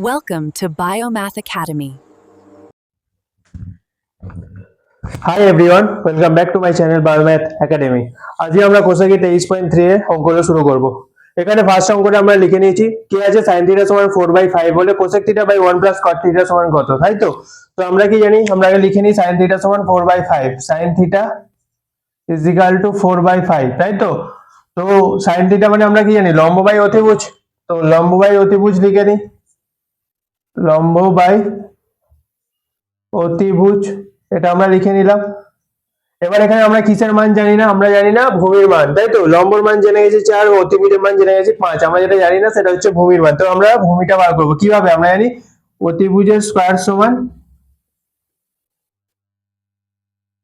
Welcome to Biomath Academy. Hi everyone, welcome back to my channel Biomath Academy. আজকে আমরা কোষাকি 23.3 এর অঙ্কটা শুরু করব। এখানে ফার্স্ট অঙ্কটা আমরা লিখে নিয়েছি কি আছে sin θ সমান 4/5 হলে cosec θ বাই 1 প্লাস cot θ সমান কত, তাই তো? তো আমরা কি জানি, আমরা আগে লিখে নিই sin θ সমান 4/5, sin θ is equal to 4/5, তাই তো? তো sin θ মানে আমরা কি জানি, লম্ব বাই অতিভুজ। তো লম্ব বাই অতিভুজ লিখে নিই, লম্ব বাই অতিভুজ, এটা আমরা লিখে নিলাম। এবার এখানে আমরা কিসের মান জানি না, আমরা জানি না ভূমির মান, তাই তো? লম্বর মান জেনে গেছি 4, অতিভুজের মান জেনে গেছি 5। আমরা যেটা জানি না সেটা হচ্ছে ভূমির মান। তো আমরা ভূমিটা বার করব কিভাবে, আমরা জানি অতিভুজের স্কয়ার সমান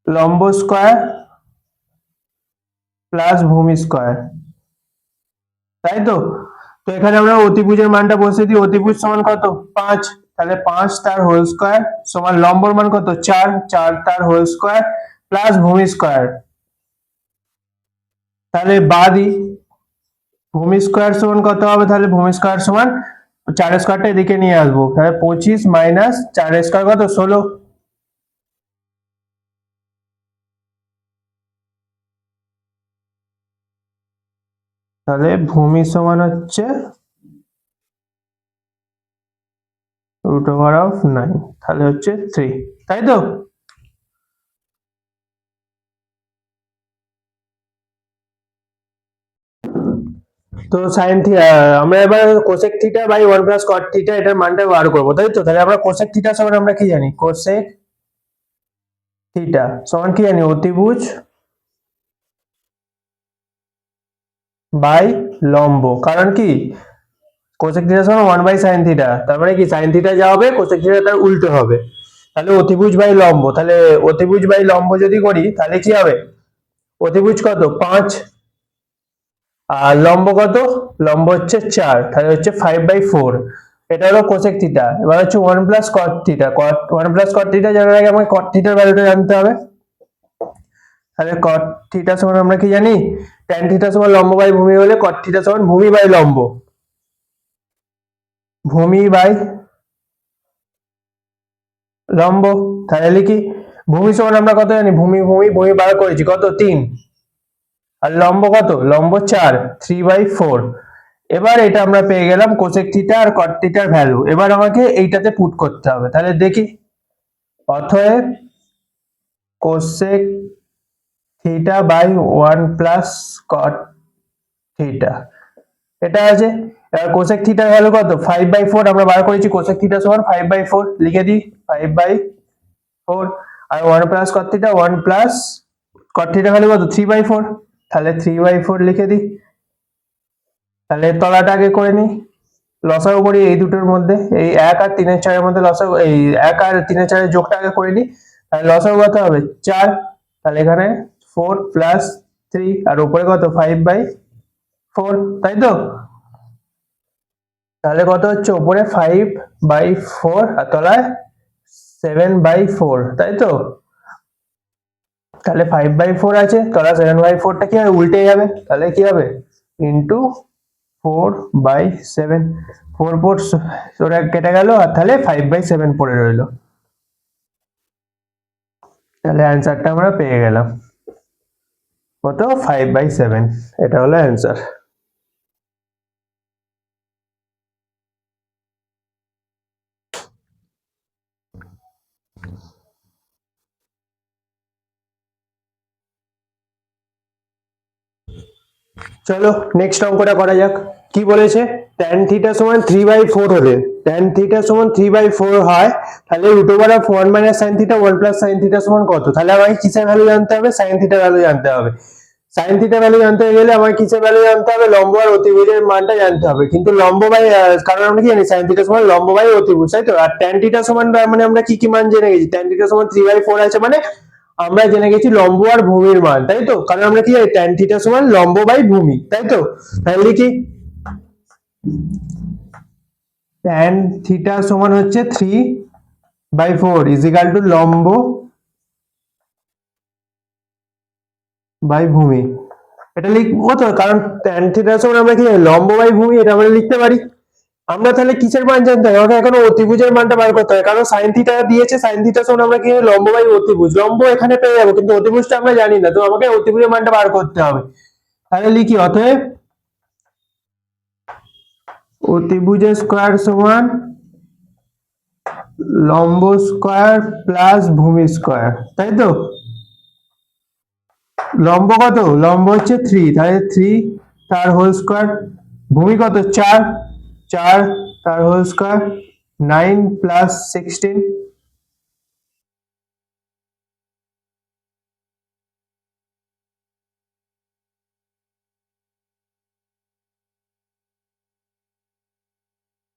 লম্ব স্কয়ার প্লাস ভূমি স্কয়ার, তাই তো? তো এখানে আমরা অতিভুজের মানটা বসিয়ে দিই, অতিভুজ সমান কত 5, তাহলে 5 তার হোল স্কয়ার সমান লম্বর মান কত 4, 4 তার হোল স্কয়ার প্লাস ভূমি স্কয়ার। তাহলে বাদি ভূমি স্কয়ার সমান কত হবে, তাহলে ভূমি স্কয়ার সমান 4 স্কয়ারটা এদিকে নিয়ে আসবো, তাহলে 25 মাইনাস 4 স্কয়ার কত 16। তাহলে ভূমি সমান হচ্ছে √9, তাহলে হচ্ছে 3, তাই তো? তো সাইন থিটা, আমরা এবার cosec theta by 1 plus cot theta এটার মানটা বার করবো, তাই তো? তাহলে আমরা কোসেক থিটা সমান আমরা কি জানি, কোসেক থিটা সমান কি জানি, অতিভুজ বাই লম্ব। কারণ কি, কোসেক থিটা সমান 1 বাই সাইন থিটা, তার মানে কি সাইন থিটা যা হবে কোসেক থিটা তার উল্টো হবে। তাহলে অতিভুজ বাই লম্ব, তাহলে অতিভুজ বাই লম্ব যদি করি তাহলে কি হবে, অতিভুজ কত 5 আর লম্ব কত, লম্ব হচ্ছে 4, তাহলে হচ্ছে 5/4। এটা হলো কোসেক থিটা। এবার হচ্ছে 1 plus cot theta, 1 plus cot theta জানার আগে আমাকে কট থিটার ভ্যালুটা জানতে হবে। তাহলে কট থিটা সমান আমরা কি জানি, ট্যান থিটা সমান লম্ব বাই ভূমি হলে কট থিটা সমান ভূমি বাই লম্ব, ভূমি বাই লম্ব। তাহলে লিখি ভূমি সমান আমরা কত জানি, ভূমি ভূমি ভূমি বার করেছি কত 3, আর লম্ব কত, লম্ব 4, 3/4। এবার এটা আমরা পেয়ে গেলাম কোসেক থিটা আর কট থিটার ভ্যালু। এবার আমাকে এইটাতে পুট করতে হবে, তাহলে দেখি। অতএব cosec theta by 1 plus cot theta এটা আছে। এবার কোসেক থিটার ভ্যালু কত 5/4, আমরা বার করেছি কোসেক থিটা সমান 5/4, লিখে দিই 5/4। আর 1 plus cot theta, 1 plus cot theta value কত 3/4, তাহলে 3/4 লিখে দিই। তাহলে তলাটা আগে করে নিই, লসাগু করি এই দুটোর মধ্যে, এই 1 আর 3 এর 4 এর মধ্যে লসাগু, এই 1 আর 3 এর 4 এর যোগটা আগে করে নিই। তাহলে লসাগু কত হবে 4, তাহলে এখানে 4 প্লাস 3 আর উপরে কত 5/4, তাই তো? তাহলে কত হচ্ছে, উপরে 5/4 আর তলায় 7/4, তাই তো? তাহলে 5/4 আছে, তলা 7/4টা কি হবে, উল্টে যাবে, তাহলে কি হবে ইন্টু 4/7, 4 4 কেটে গেল, আর তাহলে 5/7 পড়ে রইল। তাহলে অ্যান্সারটা আমরা পেয়ে গেলাম কত, 5/7, এটা হলো অ্যান্সার। চলো নেক্সট অঙ্কটা করা যাক। কি বলেছে, tan থিটা সমান 3/4 হলে, tan থিটা সমান 3/4 হয়, তাহলে √1 minus sin theta 1 plus sin theta সমান কত? তাহলে আমাকে কিসের ভ্যালু জানতে হবে, sin থিটার ভ্যালু জানতে হবে। sin থিটা ভ্যালু জানতে গেলে আমাকে কিসের ভ্যালু জানতে হবে, লম্ব আর অতিভুজের মানটা জানতে হবে। কিন্তু লম্ব বাই, কারণ আমরা কি জানি sin থিটা সমান লম্ব বাই অতিভুজ, তাই তো? আর tan থিটা সমান মানে আমরা কি কি মান জেনে গেছি, tan থিটা সমান 3/4 আছে মানে আমরা জেনে গেছি লম্ব আর ভূমির মান, তাই তো? কারণ আমরা কি জানি tan থিটা সমান লম্ব বাই ভূমি, তাই তো? তাহলে কি tan থিটা সমান হচ্ছে 3/4 ইজ ইকুয়াল টু লম্ব বাই ভূমি। এটা লিখবো তো, কারণ tan থিটা সমান আমরা কি জানি লম্ব বাই ভূমি, এটা আমরা লিখতে পারি। আমরা তাহলে কিসের মান জানতে হবে? আমাকে এখন অতিভুজের মানটা বার করতে হবে, কারণ সাইন থিটা দিয়েছে, সাইন থিটা সমান আমরা কি লম্ব বাই অতিভুজ, লম্ব এখানে পেয়ে যাবো কিন্তু অতিভুজটা আমরা জানি না, তো আমাকে অতিভুজের মানটা বার করতে হবে। তাহলে লিখি অতএব অতিভুজের স্কয়ার সমান লম্ব স্কয়ার প্লাস ভূমি স্কয়ার, তাই তো? লম্ব কত? লম্ব হচ্ছে 3, তাহলে 3 তার হোল স্কয়ার, ভূমি কত? 4, 4 তার হোল স্কয়ার, 9 প্লাস 16,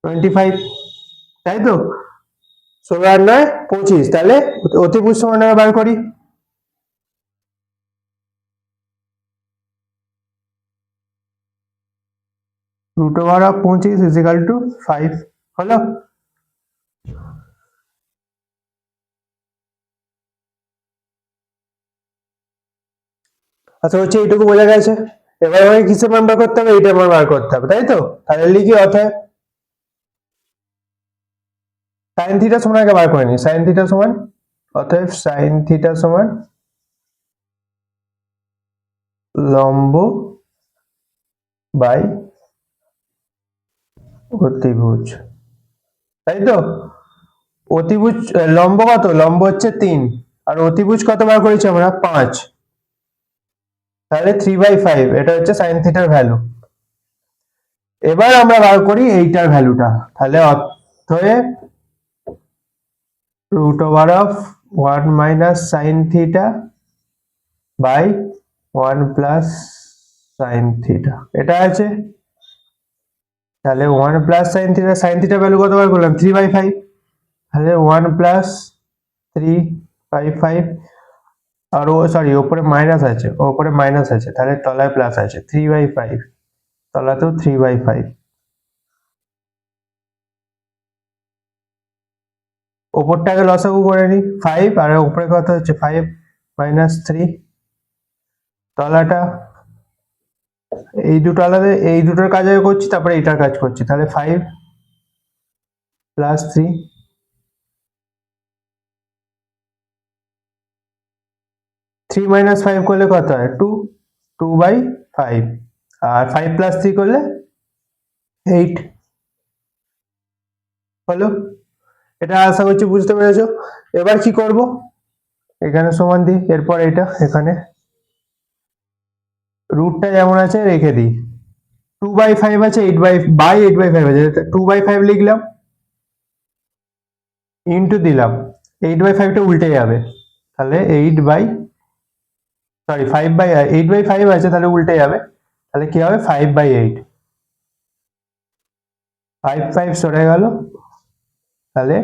টোয়েন্টি-ফাইভ, তাই তো? 16 আর 9 25, তাহলে অতিভুজ সমান আমরা বার করি। √25 = 5 হলো। আচ্ছা হচ্ছে এইটুকু বোঝা গেছে। এবার আমাকে কিসের মান বার করতে হবে? এইটা মান বার করতে হবে, তাই তো? তাহলে লিখি অতএব সাইন থিটা সমান আগে বার করে নি, সাইন থিটা সমান, অতএব সাইন থিটা সমান লম্ব বাই অতিভুজ, তাই তো? অতিভুজ লম্ব কত? লম্ব হচ্ছে 3, আর অতিভুজ কত বার করেছি আমরা? 5, তাহলে 3/5, এটা হচ্ছে সাইন থিটার ভ্যালু। এবার আমরা বার করি এইটার ভ্যালুটা, তাহলে অতএব √1 minus sine theta by 1 plus sine theta, এটা আছে। তাহলে 1 প্লাস সাইন থিটা ভ্যালু কত বার করলাম? 3/5, তাহলে 1 প্লাস 3/5, আর ও সরি ওপরে মাইনাস আছে, ওপরে মাইনাস আছে, তাহলে তলায় প্লাস আছে, 3/5 তলাতেও 3/5, ওপরটাকে লসাগু করে নি 5, আর উপরে কত হচ্ছে 5 মাইনাস 3, তলাটা এই দুটো আলাদা, এই দুটোর কাজ আগে করছি তারপরে এইটার কাজ করছি, তাহলে 5 প্লাস 3, 3 মাইনাস 5 করলে কত হয়? 2, 2/5, আর 5 প্লাস 3 করলে 8 হলো। এটা আশা করছি বুঝতে পেরেছো। এবার কি করব? এখানে সমান দিই, এরপর এটা এখানে রুটটা যেমন আছে রেখে দিই, 2/5 আছে, 8/5 আছে, 2/5 লিখলাম, ইন্টু দিলাম, 8/5টা উল্টে যাবে, তাহলে 8/5 আছে, তাহলে উল্টে যাবে, তাহলে কি হবে? 5/8, 5 সরে গেল, তাহলে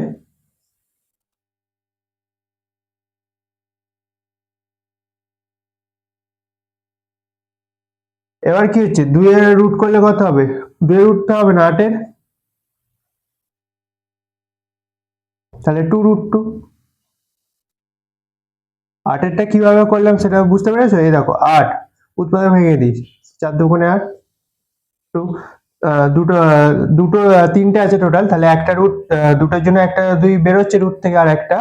এবার কি হচ্ছে? 2 এর রুট করলে কত হবে? 2 এর রুটটা হবে না 8 এর, তাহলে 2√2। 8 এরটা কিভাবে করলাম সেটা বুঝতে পেরেছো? এই দেখো 8 উৎপাদক ভেঙে দিই, 4 দুগুণে 8, 2, দুটো দুটো তিনটে আছে টোটাল, তাহলে একটা রুট, দুটোর জন্য একটা 2 বেরোচ্ছে রুট থেকে, আর একটা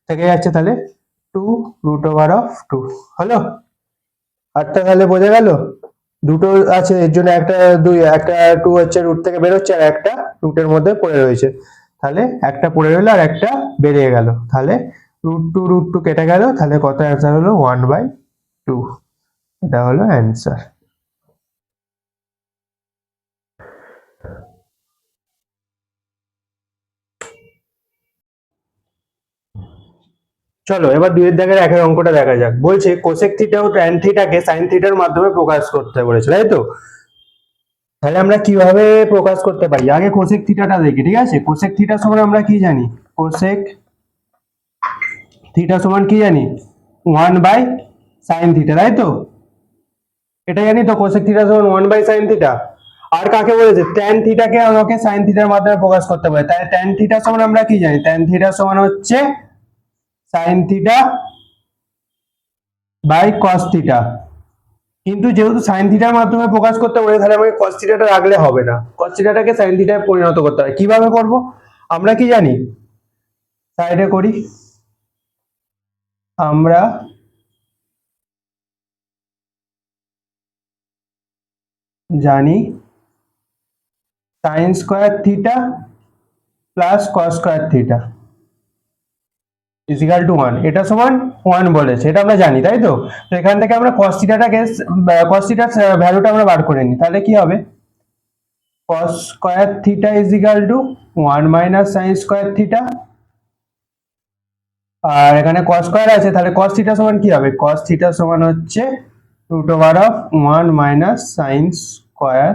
থেকে যাচ্ছে, তাহলে 2√2 হলো। আটটা তাহলে বোঝা গেল, দুটো আছে এর জন্য একটা 2, একটা 2 হচ্ছে রুট থেকে বেরোচ্ছে, আর একটা রুটের মধ্যে পড়ে রয়েছে, তাহলে একটা পড়ে রইলো আর একটা বেরিয়ে গেল, তাহলে √2 কেটে গেল, তাহলে কত অ্যান্সার হলো? 1/2, এটা হলো অ্যান্সার। চলো এবার 2 এর দাগের একের অঙ্কটা দেখা যাক। বলছে কোসেক থিটা ও ট্যান থিটাকে সাইন থিটার মাধ্যমে প্রকাশ করতে বলেছে, তাই তো? তাহলে আমরা কিভাবে প্রকাশ করতে পারি? আগে কোসেক থিটাটা দেখি, ঠিক আছে? কোসেক থিটা সমান আমরা কি জানি? কোসেক থিটা সমান কি জানি? 1/sin থিটা, তাই তো? এটা জানি তো, কোসেক থিটা সমান 1/sin থিটা। আর কাকে বলেছে? ট্যান থিটাকে আমাকে সাইন থিটার মাধ্যমে প্রকাশ করতে পারে, তাই ট্যান থিটা সমান আমরা কি জানি? ট্যান থিটা সমান হচ্ছে sine theta by cos theta, কিন্তু যেহেতু সাইন থিটার মাধ্যমে প্রকাশ করতে পারি তাহলে আমাকে কস থিটাটা রাখলে হবে না, কস থিটাটাকে সাইন থিটায় পরিণত করতে হবে। কিভাবে করব আমরা কি জানি, সাইডে করি। আমরা জানি sine square theta plus cos square theta is equal to 1, এটা সমান 1 বলেছে, এটা আমরা জানি তাই তো। তো এখান থেকে আমরা কস থিটাটাকে, কস থিটার ভ্যালুটা আমরা বার করে নিই, তাহলে কি হবে, cos square theta is equal to 1 minus sine square theta, আর এখানে cos স্কয়ার আছে তাহলে cos থিটা সমান কি হবে, cos থিটা সমান হচ্ছে root over of 1 minus sine square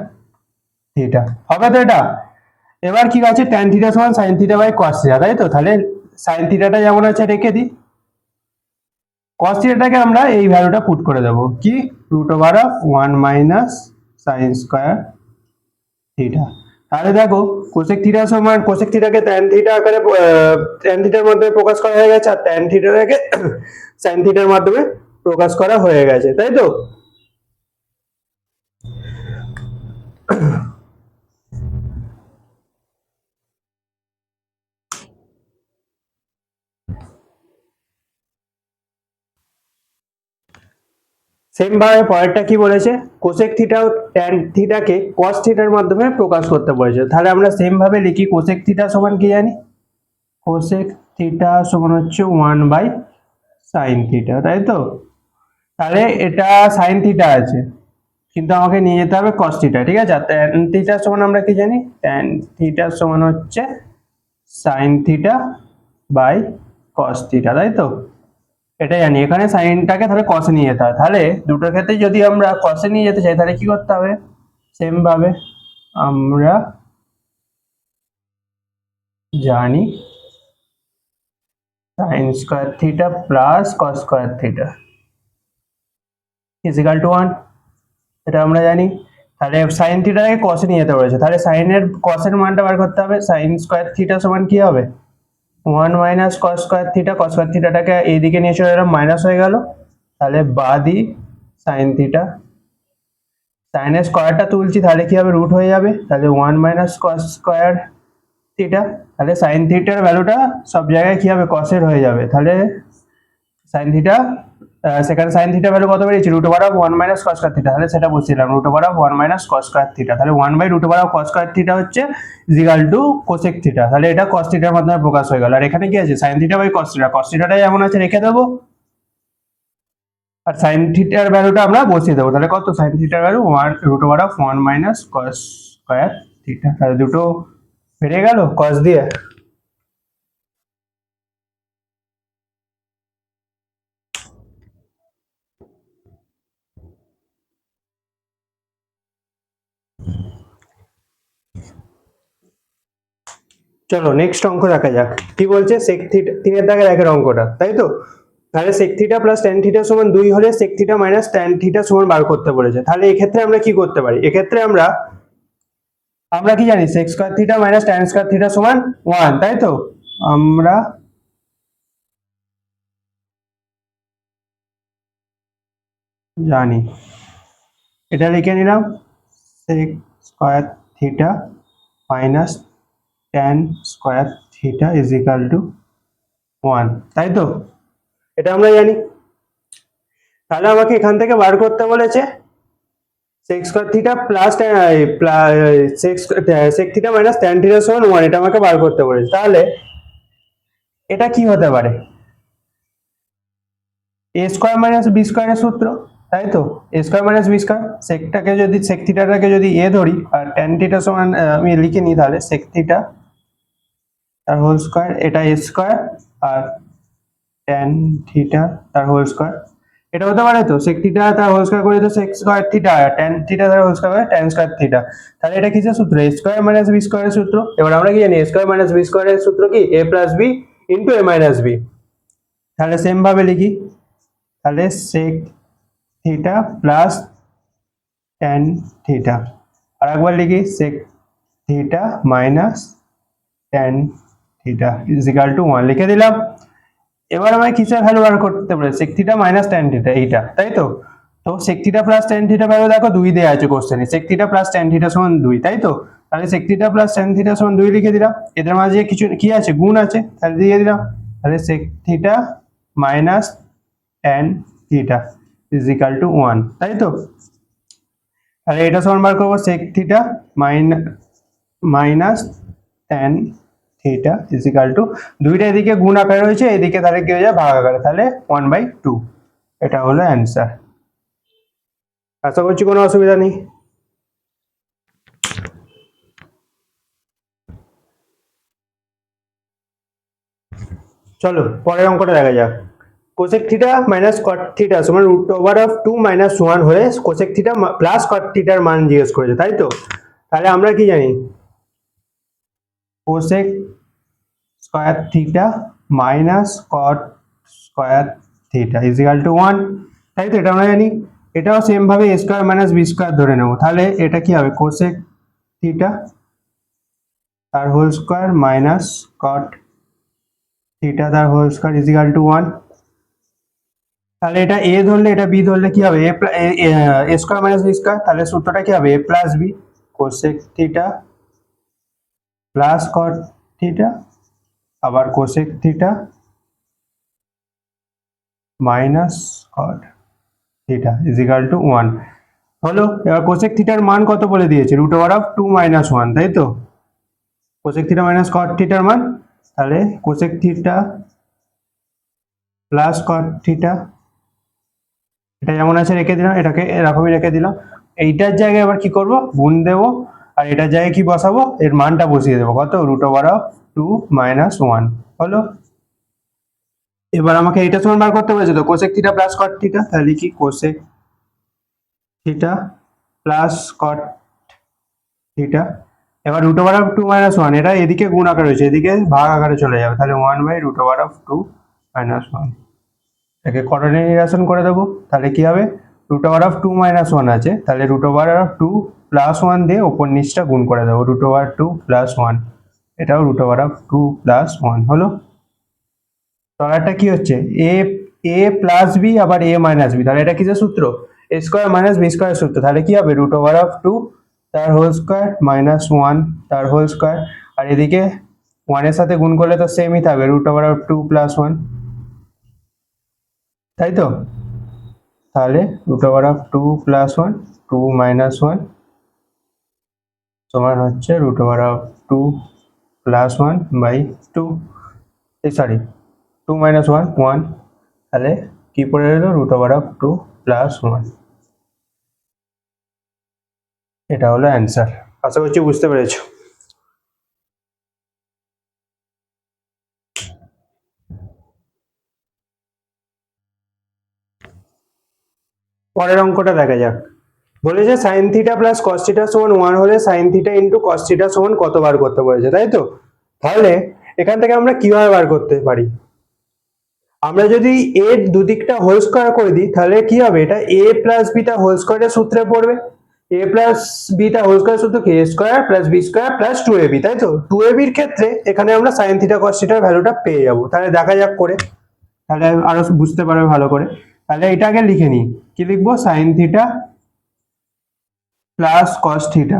theta, হবে তো এটা। এবার কি আছে, tan থিটা সমান sin theta by cos theta, তাই তো। তাহলে sin থিটাটা যেমন আছে রেখে দিই, cos থিটাটাকে আমরা এই ভ্যালুটা পুট করে দেব, কি root over of 1 minus sine square theta. তাহলে দেখো কোসেক থিটা সমান, কোসেক থিটাকে ট্যান থিটা আকারে ট্যান থিটার মাধ্যমে প্রকাশ করা হয়ে গেছে, আর ট্যান থিটাটাকে সাইন থিটার মাধ্যমে প্রকাশ করা হয়ে গেছে, তাই তো। সেম ভাবে পরেরটা কি বলেছে, কোসেক থিটা ও ট্যান থিটাকে কস থিটার মাধ্যমে প্রকাশ করতে বলেছে। তাহলে আমরা সেম ভাবে লিখি, কোসেক থিটা সমান কি জানি, কোসেক থিটা সমান হচ্ছে 1 বাই সাইন থিটা, তাই তো। তাহলে এটা সাইন থিটা আছে কিন্তু আমাকে নিয়ে যেতে হবে cos থিটা, ঠিক আছে। tan থিটা সমান আমরা কি জানি, tan থিটা সমান হচ্ছে sin theta by cos theta, তাই তো। এটা জানি, এখানে সাইনটাকে তাহলে cos এ নিয়ে যেতে হবে। তাহলে দুটোর ক্ষেত্রে যদি আমরা cos এ নিয়ে যেতে চাই তাহলে কি করতে হবে, সেম ভাবে আমরা জানি sin square theta plus cos square theta is equal to 1, এটা আমরা জানি। তাহলে সাইন থিটাকে cos এ নিয়ে যেতে বলেছে, তাহলে সাইনের cos এর মানটা বার করতে হবে, sin স্কয়ার থিটা সমান কি হবে, 1 minus cos square theta, cos square থিটাটাকে এইদিকে নিয়ে চলে এলাম, মাইনাস হয়ে গেল, তাহলে বাদি sin থিটা, সাইনের স্কয়ারটা তুলছি তাহলে কি হবে, রুট হয়ে যাবে, তাহলে 1 মাইনাস cos স্কয়ার থিটা, তাহলে sin থিটার ভ্যালুটা সব জায়গায় কি হবে, cos এর হয়ে যাবে। তাহলে sin থিটা, সেখানে sin থিটা ভ্যালু কত বেরিয়েছে, root over of 1 minus cos square theta, তাহলে সেটা বসিয়েছিলাম, root over of 1 minus cos square theta, তাহলে 1 by root over of cos square theta হচ্ছে ইকুয়াল টু কোসেক থিটা, তাহলে এটা cos থিটার মাধ্যমে প্রকাশ হয়ে গেল। আর এখানে কি আছে, sin theta by cos theta, cos থিটাটা যেমন আছে রেখে দেবো, আর sin থিটার ভ্যালুটা আমরা বসিয়ে দেবো, তাহলে কত, sin থিটার value 1 root over of 1 minus cos square theta, তাহলে দুটো বেরিয়ে গেল cos দিয়ে। চলো নেক্সট অঙ্ক দেখা যাক, কি বলছে, sec থিটা 3 এর দাগের একের অঙ্কটা, তাই তো। তাহলে sec theta plus tan theta সমান 2 হলে sec theta minus tan theta সমান বার করতে বলেছে। তাহলে এক্ষেত্রে আমরা কি করতে পারি, এক্ষেত্রে আমরা আমরা কি জানি, sec square theta minus tan square theta সমান 1, তাই তো। আমরা জানি, এটা লিখে নিলাম, sec square theta minus tan square theta is equal to 1, তাই তো, এটা আমরা জানি। তাহলে আমাকে এখান থেকে বার করতে বলেছে sec square theta plus sec theta minus tan theta সমান 1, এটা আমাকে বার করতে বলেছে। তাহলে এটা কি হতে পারে, a স্কয়ার মাইনাস b স্কয়ারের সূত্র, তাই তো। a square minus b square, সেকটাকে যদি sec থিটাটাকে যদি a ধরি আর tan থিটা সমান আমি লিখে নিই, তাহলে sec থিটা তার হোল স্কয়ার, এটা a স্কয়ার, আর tan থিটা তার হোল স্কয়ার, এটা হতে পারে তো, sec থিটা তার হোল স্কয়ার করে তো sec স্কয়ার থিটা, আর tan থিটা তার হোল স্কয়ার করে tan স্কয়ার থিটা। তাহলে এটা কিসের সূত্র, a স্কয়ার মাইনাস b স্কয়ারের সূত্র। এবার আমরা কি জানি, a স্কয়ার মাইনাস b স্কয়ারের সূত্র কি, a plus b into a minus b। তাহলে সেম ভাবে লিখি, তাহলে sec theta plus tan theta, আর একবার লিখি sec theta minus tan theta is equal to 1, লিখে দিলাম। এবার আমায় কিসের ভ্যালু বার করতে পারে, sec theta minus tan theta, এইটা, তাই তো। তো sec theta plus tan theta value দেখো 2 দেয়া আছে কোশ্চেনে, sec theta plus tan theta সমান 2, তাই তো? তাহলে sec theta plus tan theta সমান 2 লিখে দিলাম। এদের মাঝে কিছু কি আছে, গুণ আছে, তাহলে দিয়ে দিলাম। তাহলে sec theta minus tan theta is equal to 1, তাই তো? তাহলে এটা সমান বার করবো sec theta minus tan theta is equal two, দুইটা এদিকে গুণ আকারে রয়েছে, এদিকে তাহলে কি হয়ে যায়, ভাগ আকারে, তাহলে 1/2। এটা হলো অ্যান্সার। আশা করছি কোনো অসুবিধা নেই। চলো পরের অঙ্কটা দেখা যাক। Cosec theta minus cot theta সমান রুট ওভার অফ 2 মাইনাস 1 হলে কোসেক থিটা প্লাস কট থিটার মান জিজ্ঞেস করেছে, তাই তো? তাহলে আমরা কি জানি, cosec square theta minus caught square theta is equal to 1, তাই তো? এটা আমরা জানি। এটাও সেম ভাবে a square minus b square ধরে নেব। তাহলে এটা কি হবে, কোসেক থিটা তার whole square minus cot theta তার whole square is equal to 1। তাহলে এটা a ধরলে এটা b ধরলে কি হবে, a square minus b square, তাহলে সূত্রটা কি হবে, a plus b cosec theta plus cot theta আবার cosec theta minus cot theta is equal to 1 হলো। এবার কোসেক থিটার মান কত বলে দিয়েছে, রুট ওভার অফ 2 মাইনাস 1, তাই তো? কোসেক থিটা মাইনাস কট থিটার মান, তাহলে cosec theta plus cot theta, এটা যেমন আছে রেখে দিলাম, এটাকে এরকমই রেখে দিলাম। এইটার জায়গায় আবার কি করব, গুণ দেব, আর এটার জায়গায় কি বসাবো, এর মানটা বসিয়ে দেবো, কত, রুট ওভার অফ 2 মাইনাস 1 হলো। এবার আমাকে এইটা সমান বার করতে বলেছে তো, cosec theta plus cot theta, তাহলে কি cosec theta plus cot theta, এবার রুট ওভার অফ 2 মাইনাস 1, এটা এদিকে গুণ আকারে রয়েছে, এদিকে ভাগ আকারে চলে যাবে, তাহলে 1/রুট ওভার অফ 2 মাইনাস 1। একে কোঅর্ডিনেট নির্বাচন করে দেবো, তাহলে কি হবে, রুট ওভার অফ 2 মাইনাস 1 আছে, তাহলে রুট ওভার অফ 2 প্লাস 1 দিয়ে ওপর নিচটা গুণ করে দেবো, রুট ওভার 2 প্লাস 1, এটাও রুট ওভার অফ 2 প্লাস 1 হলো। তলাটা কি হচ্ছে, a প্লাস বি আবার a মাইনাস বি, তাহলে এটা কিসের সূত্র, a square minus b square সূত্র, তাহলে কি হবে, রুট ওভার অফ 2 তার হোল স্কোয়ার মাইনাস 1 তার হোল স্কোয়ার, আর এদিকে 1 এর সাথে গুণ করলে তো সেমই থাকবে, রুট ওভার অফ 2 প্লাস 1, তাই তো? তাহলে root over of 2 plus 1, 2 minus 1 সমান হচ্ছে root over of 2 plus 1/2, sorry 2 minus 1 1, তাহলে কি পড়ে রইলো, রুট ওভার অফ 2 প্লাস 1। এটা হলো অ্যান্সার। আশা করছি বুঝতে পেরেছো। পরের অঙ্কটা দেখা যাক। বলেছে sign theta plus cos theta সমান 1 হলে sign theta into cos theta সমান কত বার করতে বলেছে, তাই তো? তাহলে এখান থেকে আমরা কিভাবে বার করতে পারি, আমরা যদি এর দুদিকটা হোল স্কয়ার করে দিই, তাহলে কি হবে, এটা a প্লাস বিটা হোল স্কয়ারের সূত্রে পড়বে। a প্লাস বিটা হোল স্কয়ার সূত্র কি, a square plus B square plus 2ab, তাই তো? 2ab এর ক্ষেত্রে এখানে আমরা সাইন থিটা কস থিটার ভ্যালুটা পেয়ে যাবো। তাহলে দেখা যাক করে, তাহলে আরো বুঝতে পারবে ভালো করে। তাহলে এটা আগে লিখে নিই, কি লিখবো, sign theta plus cos theta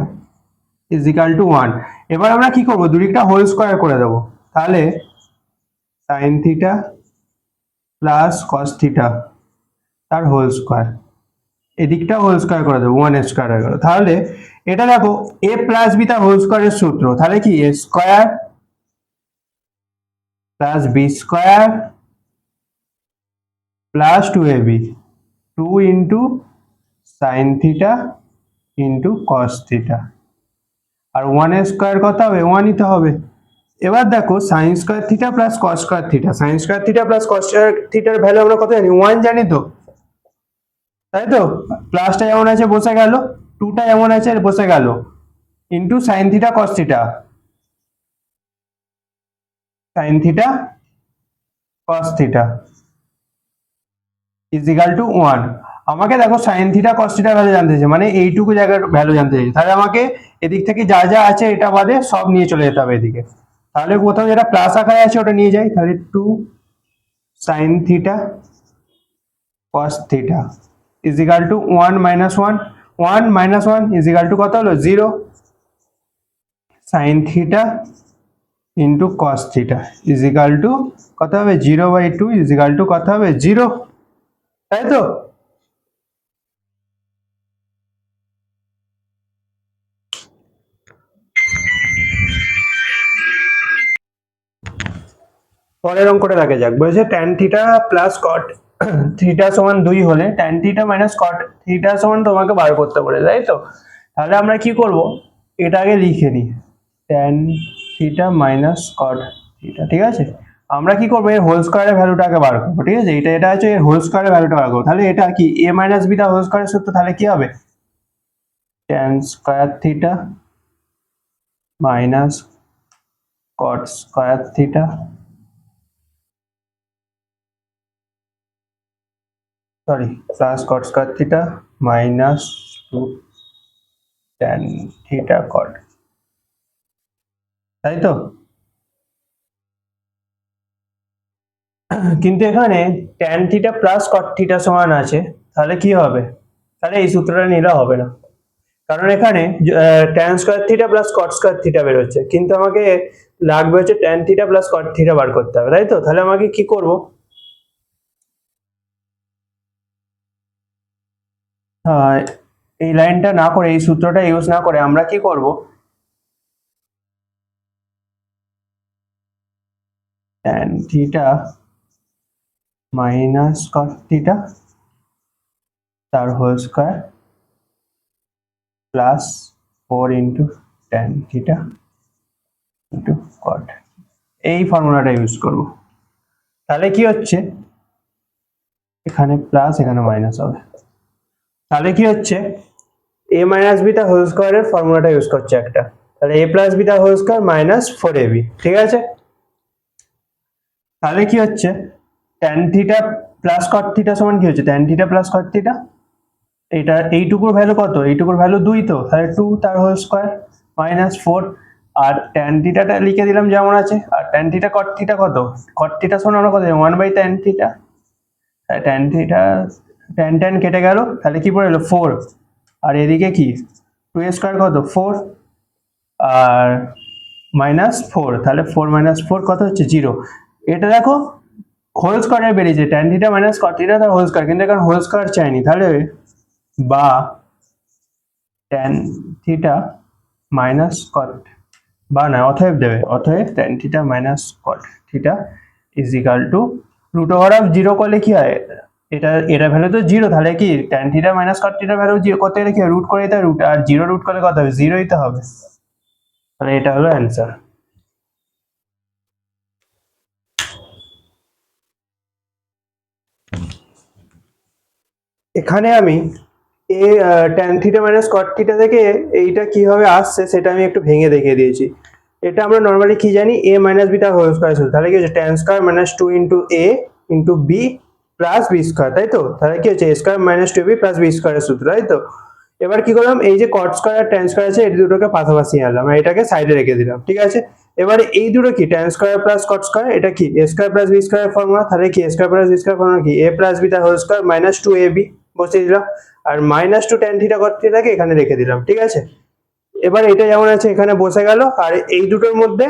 is equal to 1। এবার আমরা কি করবো, দুদিকটা হোল স্কয়ার করে দেবো, তাহলে sine theta plus cos theta তার হোল স্কয়ার, এদিকটা হোল স্কয়ার করে দেবো, 1 স্কয়ার হয়ে গেল। তাহলে এটা দেখো a প্লাস বি তার হোল স্কয়ারের সূত্র, তাহলে কি a square plus B square plus 2ab, 2 into sine theta into cos theta, আর 1 স্কয়ার কত হবে, 1ই তো হবে। এবার দেখো sine square theta plus cos square theta, sine square theta plus cos square থিটার ভ্যালু আমরা কত জানি, 1 জানি তো, তাই তো? প্লাসটা যেমন আছে বসে গেল, 2টা যেমন আছে বসে গেল, into sine theta cos theta, sine theta cos theta is equal to 1। আমাকে দেখো সাইন থিটা কস থিটার ভ্যালু জানতে চাইছে, মানে এইটুকু জায়গার ভ্যালু জানতে চাইছে, তাহলে আমাকে এদিক থেকে যা যা আছে এটা বাদে সব নিয়ে চলে যেতে হবে এদিকে। তাহলে কোথাও যেটা প্লাস আকারে আছে ওটা নিয়ে যাই, তাহলে 2 sine theta cos theta is equal to 1 minus 1, 1 minus 1 is equal to কত হলো 0 sign theta into cos theta is equal to কত হবে 0/2 ইজ ইকাল টু কত হবে 0, তাই তো? পরের অঙ্কটা দেখা যাক। বলেছে tan theta plus cot theta সমান 2 হলে tan theta minus cot theta সমান তোমাকে বার করতে বলে, তাই তো? তাহলে আমরা কি করব, এটা আগে লিখে নিই, tan theta minus cot theta, ঠিক আছে? আমরা কি করব, এর হোল স্কয়ারের ভ্যালুটাকে বার করব, ঠিক আছে? এটা আছে এর হোল স্কয়ারের ভ্যালুটা বার করব। তাহলে এটা কি a মাইনাস b হোল স্কয়ারের সূত্র, তাহলে কি হবে tan square theta minus cot square theta plus cot square theta minus 2 tan theta cot, তাই তো? কিন্তু এখানে tan theta plus cot theta সমান আছে, তাহলে কি হবে? তাহলে এই সূত্রটা নিলে হবে না, কারণ এখানে tan square theta plus cot square theta বের হচ্ছে, কিন্তু আমাকে লাগবে হচ্ছে tan theta plus cot theta বার করতে হবে, তাই তো? তাহলে আমাকে কি করব, এই লাইনটা না করে, এই সূত্রটা ইউজ না করে আমরা কি করব, tan theta minus cot theta তার whole square plus 4 into tan theta into cot, এই ফর্মুলাটা ইউজ করব। তাহলে কি হচ্ছে, এখানে প্লাস এখানে মাইনাস হবে, তাহলে কি হচ্ছে a মাইনাস b হোল স্কয়ারের ফর্মুলাটা ইউজ করছে একটা, তাহলে a plus b whole square minus 4ab, ঠিক আছে? তাহলে কি হচ্ছে tan theta plus cot theta সমান কি হচ্ছে tan theta plus cot theta, এটা এইটুকুর ভ্যালু কত, এইটুকুর ভ্যালু 2, তো তাহলে 2 তার হোল স্কয়ার মাইনাস 4, আর tan থিটাটা লিখে দিলাম যেমন আছে, আর tan থিটা cot থিটা কত, cot থিটা সমান আমরা কত 1/tan theta, tan theta tan কেটে গেল, তাহলে কি পড়ে এলো 4, আর এদিকে কি 2 স্কয়ার কত 4 আর মাইনাস 4, তাহলে 4 মাইনাস 4 কত হচ্ছে 0। এটা দেখো হোল স্কয়ারে বেরিয়েছে tan theta minus cot theta তার হোল স্কয়ার, কিন্তু এখন হোল স্কয়ার চাইনি, তাহলে বা tan থিটা মাইনাস cot, বা না অতএব দেবে, অতএব tan theta minus cot theta is equal to root over of 0 করলে কি হয়, এটা ভ্যালু তো 0, তাহলে কি tan theta minus cot theta value 0 করতে গেলে কি রুট করে দিতে, রুট আর 0 রুট করলে কত হবে 0ই তো হবে, তাহলে এটা হলো অ্যান্সার। এখানে আমি tan theta minus cot theta থেকে এইটা কিভাবে আসছে সেটা আমি একটু ভেঙে দেখিয়ে দিয়েছি। এটা আমরা নর্মালি কি জানি a মাইনাস বি তার হোল স্কয়ার সূত্র, তাহলে কি হচ্ছে tan square minus 2 into a into B plus B square, তাই তো? তাহলে কি হচ্ছে a square minus 2b plus B স্কয়ারের সূত্র, তাই তো? এবার কি করলাম, এই যে cot স্কয়ার আর tan স্কয়ার আছে, এই দুটোকে পাশাপাশি আনলাম আর এটাকে সাইডে রেখে দিলাম, ঠিক আছে? এবারে এই দুটো কি tan square plus cot square, এটা কি a স্কয়ার প্লাস বি স্কয়ারের ফর্মুলা, তাহলে কি a square plus B square formula কি a প্লাস বি তার হোল স্কয়ার মাইনাস 2ab বসিয়ে দিলাম, আর মাইনাস 2 tan থিটা cot থিটাকে এখানে রেখে দিলাম, ঠিক আছে? এবার এটা যেমন আছে এখানে বসে গেল, আর এই দুটোর মধ্যে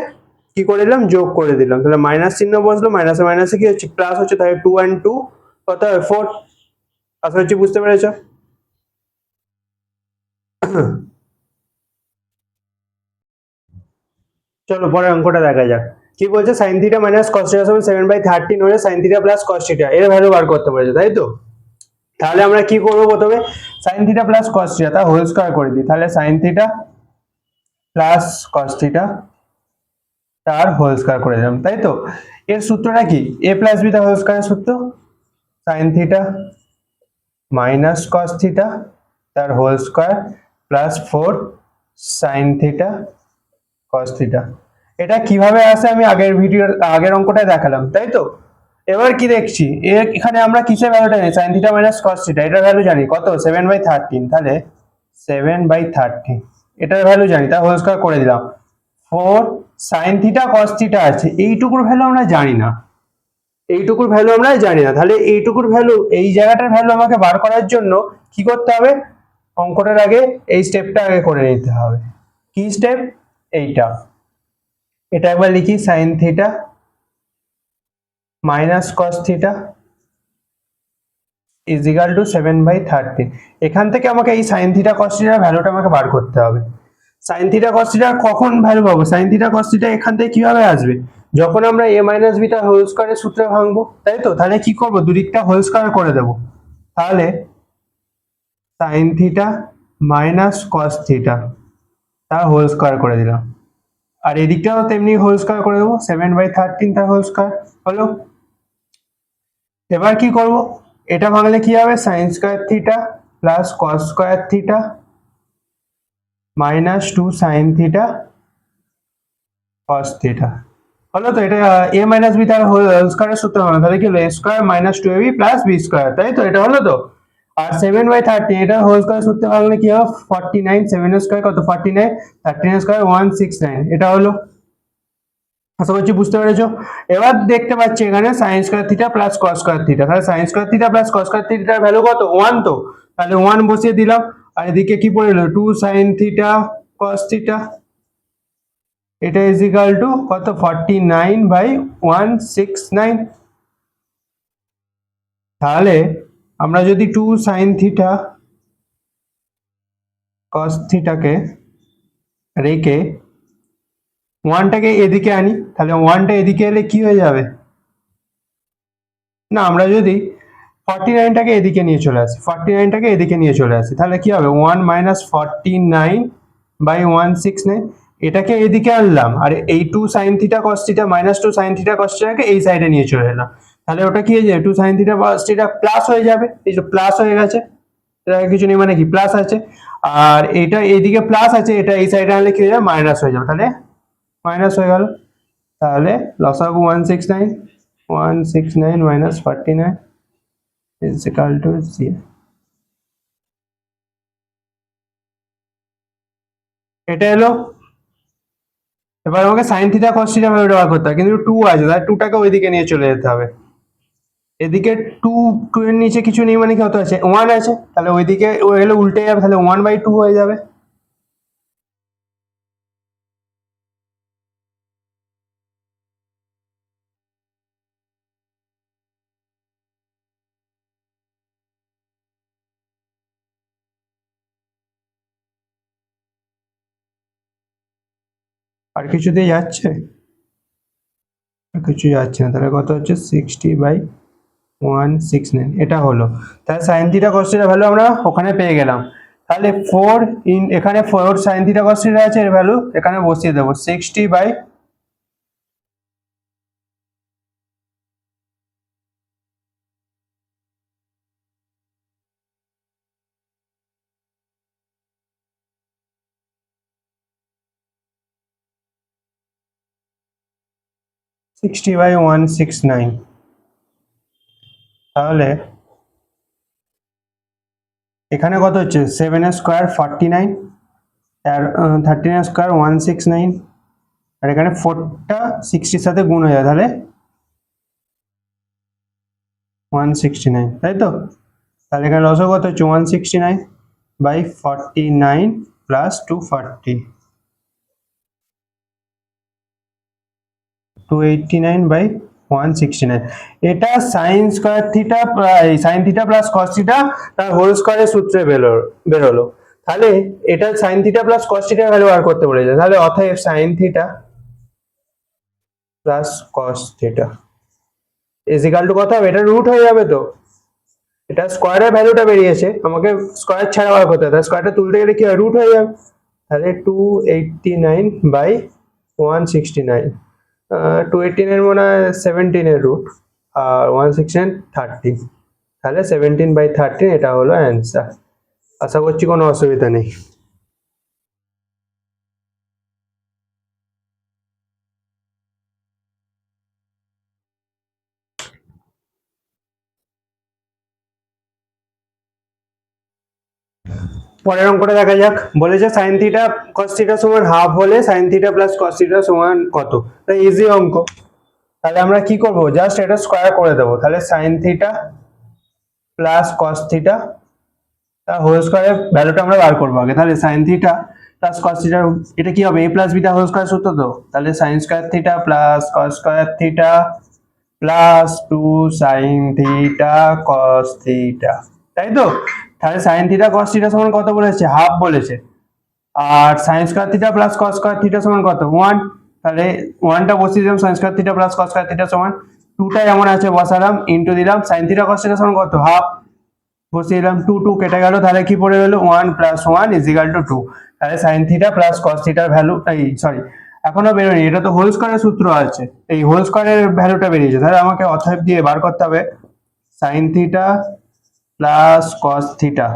কি করে দিলাম, যোগ করে দিলাম, তাহলে মাইনাস চিহ্ন বসলো, মাইনাসে মাইনাসে কি হচ্ছে প্লাস হচ্ছে, তাহলে 2 and 2 কত হবে 4, আশা হচ্ছে বুঝতে পেরেছো। চলো পরের অঙ্কটা দেখা যাক। কি বলছে, sin theta minus cos theta সমান 7/13 হলে sin theta plus cos theta এর ভ্যালু বার করতে বলেছে, তাই তো? তাহলে আমরা কি করব, প্রথমে sin theta plus cos theta তার হোল স্কয়ার করে দিই, তাহলে sin theta plus cos theta তার হোল স্কয়ার করে দিলাম, তাই তো? এর সূত্রটা কি a প্লাস b তার হোল স্কয়ারের সূত্র, sin theta minus cos theta তার whole square plus 4 sin theta cos theta. এটা কিভাবে আসে আমি আগের অঙ্কটায় দেখালাম, তাই তো? এবার কি দেখছি, এখানে আমরা কিসের ভ্যালুটা জানি, sin theta minus cos theta, এটার ভ্যালু জানি কত 7/13, তাহলে 7/13 এটার ভ্যালু জানি, তার হোল স্কয়ার করে দিলাম, 4 sin থিটা cos থিটা আছে, এইটুকুর ভ্যালু আমরা জানি না, এইটুকুর ভ্যালু আমরা জানি না, তাহলে এইটুকুর ভ্যালু, এই জায়গাটার ভ্যালু আমাকে বার করার জন্য কি করতে হবে, অঙ্কটার আগে এই স্টেপটা আগে করে নিতে হবে। কি স্টেপ? এইটা, এটা একবার লিখি, sine theta minus cos theta is equal two 7/13। এখান থেকে আমাকে এই সাইন থিটা কস থিটার ভ্যালুটা আমাকে বার করতে হবে। সাইন থিটা কস থিটার কখন ভ্যালু পাবো? সাইন থিটা কস থিটা এখান থেকে কিভাবে আসবে, যখন আমরা a মাইনাস বিটা হোল স্কয়ারের সূত্রে ভাঙবো, তাই তো? তাহলে কি করব, দুদিকটা হোল স্কয়ার করে দেবো। তাহলে sine theta minus cos theta তার হোল স্কয়ার করে দিলাম, আর এদিকটাও তেমনি হোল স্কয়ার করে দেবো, 7/13 তার হোল স্কয়ার হলো। এবার কি করব, এটা ভাঙলে কি হবে, sign square theta plus cos square theta minus 2 sine theta cos theta হলো। তো এটা a মাইনাস বি তার হোল স্কয়ারের সূত্র হলো, তাহলে কি হলো, a square minus 2ab plus b square, তাই তো? এটা হলো তো। আর 7/13 এটা হোল স্কয়ার সূত্রে ভাঙলে কি হবে, 49, 7 এর স্কয়ার কত, 49, 13 এর স্কয়ার 169, এটা হলো। আশা করছি বুঝতে পেরেছো। এবার দেখতে পাচ্ছি এখানে sine square theta plus cos square theta, তাহলে sine square theta plus cos square থিটার ভ্যালু কত, 1 তো, তাহলে 1 বসিয়ে দিলাম। আর এদিকে কি পড়ে এলো, 2 সাইন থিটা কস থিটা, এটা ইজ ইকাল টু কত, 49/169। তাহলে আমরা যদি 2 সাইন থিটা কস থিটাকে রেখে 1টাকে এদিকে আনি, তাহলে 1টা এদিকে এলে কি হয়ে যাবে, না আমরা যদি 49টাকে এদিকে নিয়ে চলে আসি, 49টাকে এদিকে নিয়ে চলে আসি, তাহলে কি হবে, 1 মাইনাস 49/169, এটাকে এদিকে আনলাম, আর এই 2 sine theta cos theta minus 2 sine theta cos থিটাকে এই সাইডে নিয়ে চলে এলাম, তাহলে ওটা কি হয়ে যাবে, 2 sine theta cos theta plus হয়ে যাবে, এই যে প্লাস হয়ে গেছে, এটা কিছু নেই মানে কি প্লাস আছে, আর এটা এইদিকে প্লাস আছে, এটা এই সাইডে আনলে কি হয়ে যাবে, মাইনাস হয়ে যাবে, তাহলে মাইনাস হয়ে গেল। তাহলে লসাগু 169 মাইনাস 49 is equal to 0। এটা এলো। এবার আমাকে সাইন থিটা কস থিটা ভ্যালুটা বার করতে হবে, কিন্তু 2 আছে, তাহলে 2টাকে ওইদিকে নিয়ে চলে যেতে হবে। এদিকে 2 এর নিচে কিছু নেই মানে কি কত আছে, 1 আছে, তাহলে ওইদিকে ও এলে উল্টে যাবে, তাহলে 1/2 হয়ে যাবে। আর কিছুতে যাচ্ছে, আর কিছু যাচ্ছে না, তাহলে কত হচ্ছে, 60/169, এটা হলো। তাহলে sine theta cos theta value আমরা ওখানে পেয়ে গেলাম। তাহলে 4 ইন, এখানে 4 সাইন থিটা কস থিটা আছে, এর ভ্যালু এখানে বসিয়ে দেবো, 60/, সিক্সটি বাই 169। তাহলে এখানে কত হচ্ছে, 7 এর স্কয়ার 49, আর 13 এর স্কয়ার 169, আর এখানে 4টা 60 সাথে গুণ হয়ে যায়, তাহলে 169, তাই তো? তাহলে এখানে লসও কত হচ্ছে, 169/49 প্লাস 240, 289/169। এটা sine square theta, sine theta plus cos theta তার হোল স্কয়ারের সূত্রে বেরোলো। তাহলে এটা sine theta plus cos theta value বার করতে বলেছে, তাহলে অতএব sine theta plus cos theta is equal to কত হবে, এটা রুট হয়ে যাবে তো, এটা স্কয়ারের ভ্যালুটা বেরিয়েছে, আমাকে স্কয়ার ছাড়া বার করতে হবে, তাহলে স্কয়ারটা তুলতে গেলে কি হয়, রুট হয়ে যাবে, তাহলে 289/169, 289 মনে হয় 17 এর রুট, আর 169 30, তাহলে 17/13 এটা হলো অ্যান্সার। আশা করছি কোনো অসুবিধা নেই। পরের অঙ্কটা দেখা যাক। বলেছে সাইন থিটা কস থিটা সমান হাফ হলে sign theta plus cos theta সমান কত, তাই ইজি অঙ্ক। তাহলে আমরা কি করব, জাস্ট এটা স্কোয়ার করে দেবো। তাহলে sine theta plus cos theta তার হোল স্কোয়ারের ভ্যালুটা আমরা বার করবো আগে। তাহলে সাইন থিটা প্লাস কস থিটার এটা কি হবে, এ প্লাস বিটা হোল স্কোয়ার সূত্র তো। তাহলে sign square theta plus cos square theta plus 2 sine theta cos theta, তাই তো। তাহলে সাইন থিটা কস থিটা সমান কত বলেছে, হাফ বলেছে। আর sine square theta plus cos square theta সমান কত, 1। তাহলে 1টা বসিয়ে দিলাম, sine square theta plus cos square theta সমান 2টা যেমন আছে বসালাম, ইন্টু দিলাম সাইন থিটা কস থিটা সমান কত, হাফ, বসিয়ে দিলাম। 2 2 কেটে গেল, তাহলে কি পড়ে গেল, 1 প্লাস 1 ইজ ইকাল টু 2। তাহলে সাইন থিটা প্লাস কস থিটার ভ্যালু, এই সরি এখনো বেরোয়নি, এটা তো হোল স্কোয়ারের সূত্র আছে, এই হোল স্কোয়ারের ভ্যালুটা বেরিয়েছে। তাহলে আমাকে অতএব দিয়ে বার করতে হবে sign theta plus cos theta,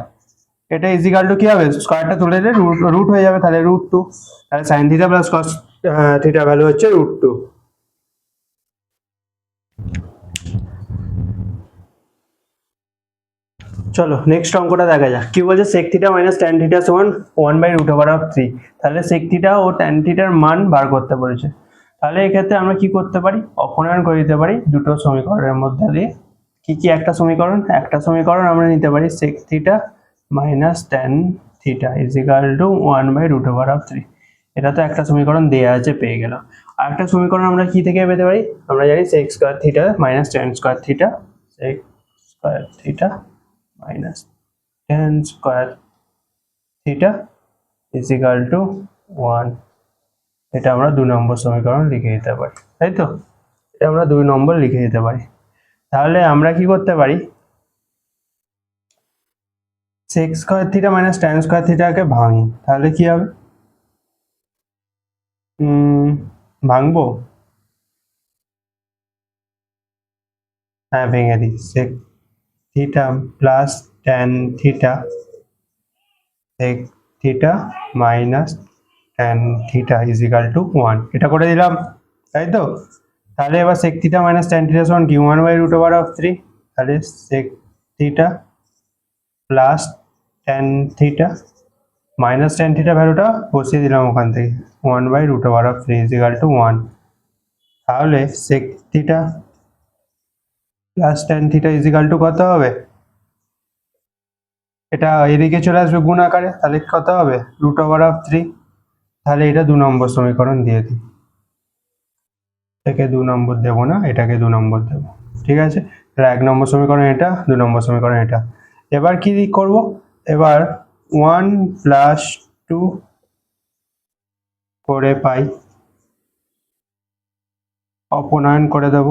এটা ইজ ইকাল টু কি হবে, স্কোয়ারটা তুলে দিলে রুট হয়ে যাবে, তাহলে √2। তাহলে sine theta plus cos theta value হচ্ছে √2। চলো নেক্সট অঙ্কটা দেখা যাক। কি বলছে, sec theta minus tan theta সমান 1/√3। তাহলে সেক থিটা ও ট্যান থিটার মান বার করতে বলেছে। তাহলে এক্ষেত্রে আমরা কি করতে পারি, অপনয়ন করে দিতে পারি দুটো সমীকরণের মধ্যে দিয়ে। কি কি, একটা সমীকরণ আমরা নিতে পারি sec theta minus tan theta is equal to 1/√3। এটা তো একটা সমীকরণ দেয়া আছে, পেয়ে গেলাম। আর একটা সমীকরণ আমরা কি থেকে পেতে পারি, আমরা জানি sec square theta minus tan square theta, sec square theta minus tan square theta is equal to 1। এটা আমরা 2 নম্বর সমীকরণ লিখে দিতে পারি, তাই তো। এটা আমরা 2 নম্বর লিখে দিতে পারি। তাহলে আমরা কি করতে পারি, sec square theta minus tan square থিটাকে ভাঙি, তাহলে কি হবে, ভাঙবো, হ্যাঁ ভেঙে দিই। Sec theta plus tan theta, sec theta minus tan theta is equal to 1, এটা করে দিলাম, তাই তো। তাহলে এবার sec theta minus tan theta সমান কি, 1/√3। তাহলে sec theta plus tan theta minus tan theta ভ্যালুটা বসিয়ে দিলাম ওখান থেকে, 1/√3 ইজ ইকাল টু 1। তাহলে sec theta plus tan theta is equal to কত হবে, এটা এদিকে চলে আসবে গুণ আকারে, তাহলে কত হবে, √3। তাহলে এটা 2 নম্বর সমীকরণ দিয়ে দিই, এটাকে 2 নম্বর দেবো না, এটাকে 2 নম্বর দেবো, ঠিক আছে। তাহলে 1 নম্বর সমীকরণ এটা, 2 নম্বর সমীকরণ এটা। এবার কি করব, এবার 1 প্লাস 2 করে পাই, অপনয়ন করে দেব।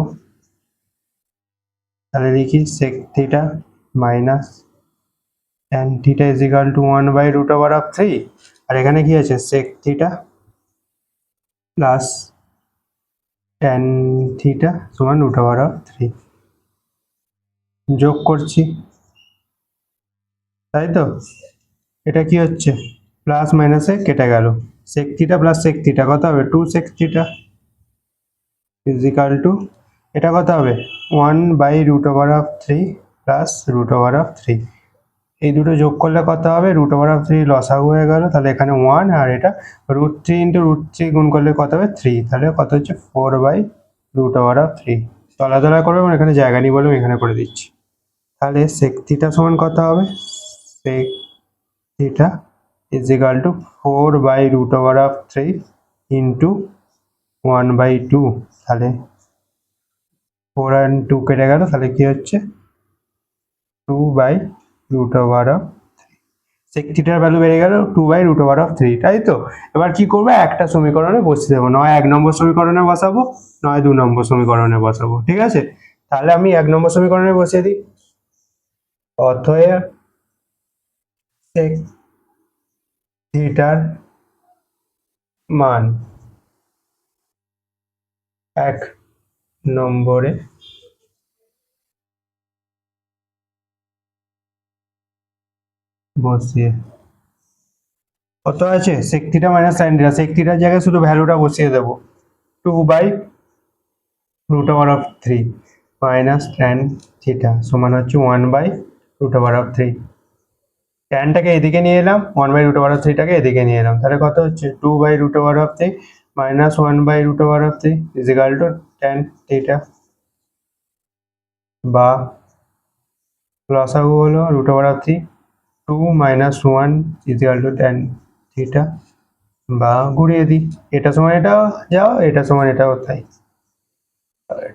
তাহলে লিখি sec theta minus tan theta is equal to 1/√3। আর এখানে কি আছে, sec theta plus tan theta সমান √3 যোগ করছি, তাই তো। এটা কি হচ্ছে, প্লাস মাইনাসে কেটে গেল, sec theta plus sec theta কত হবে, 2 sec theta is equal to, এটা কত হবে, 1/√3 প্লাস √3। এই দুটো যোগ করলে কত হবে, √3 লসাগু হয়ে গেল, তাহলে এখানে 1, আর এটা √3 ইন্টু √3 গুণ করলে কত হবে 3, তাহলে কত হচ্ছে 4/√3। তলা করবে, এবং এখানে জায়গা নিয়ে বললাম, এখানে করে দিচ্ছি। তাহলে সেক থিটা সমান কত হবে, sec theta is equal to 4/√3 into 1/2। তাহলে 4 আর 2 কেটে গেল, তাহলে কি হচ্ছে 2/√3। সেক থিটার ভ্যালু বেড়ে গেল 2/√3, তাই তো। এবার কি করবো, একটা সমীকরণে বসিয়ে দেবো, নয় 1 নম্বর সমীকরণে বসাবো, নয় 2 নম্বর সমীকরণে বসাবো, ঠিক আছে। তাহলে আমি 1 নম্বর সমীকরণে বসিয়ে দিই। অতএব সেক থিটার মান 1 নম্বরে বসিয়ে, কত আছে, sec theta minus sine theta, sec থিটার জায়গায় শুধু ভ্যালুটা বসিয়ে দেবো, 2/√3 মাইনাস ট্যান থিটা সমান হচ্ছে 1/√3। ট্যানটাকে এদিকে নিয়ে এলাম, 1/√3টাকে এদিকে নিয়ে এলাম, তাহলে কত হচ্ছে 2/√3 minus 1/√3 is equal to tan theta বা লসাগু হলো √3 2 minus 1 is equal to tan theta বা ঘুরিয়ে দিই এটা সমান এটা যাও এটা সমান এটাও তাই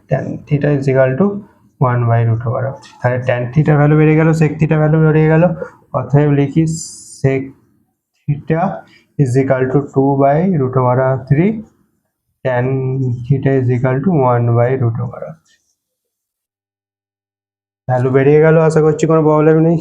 ট্যান থিটা ইজিক্যাল টু 1/√3 তাহলে ট্যান থিটা ভ্যালু বেড়ে গেল সেক থিটা ভ্যালু বেড়ে গেল অতএব লিখি sec theta is equal to 2/√3 tan theta is equal to 1/√3 value বেরিয়ে গেল আশা করছি কোনো প্রবলেম নেই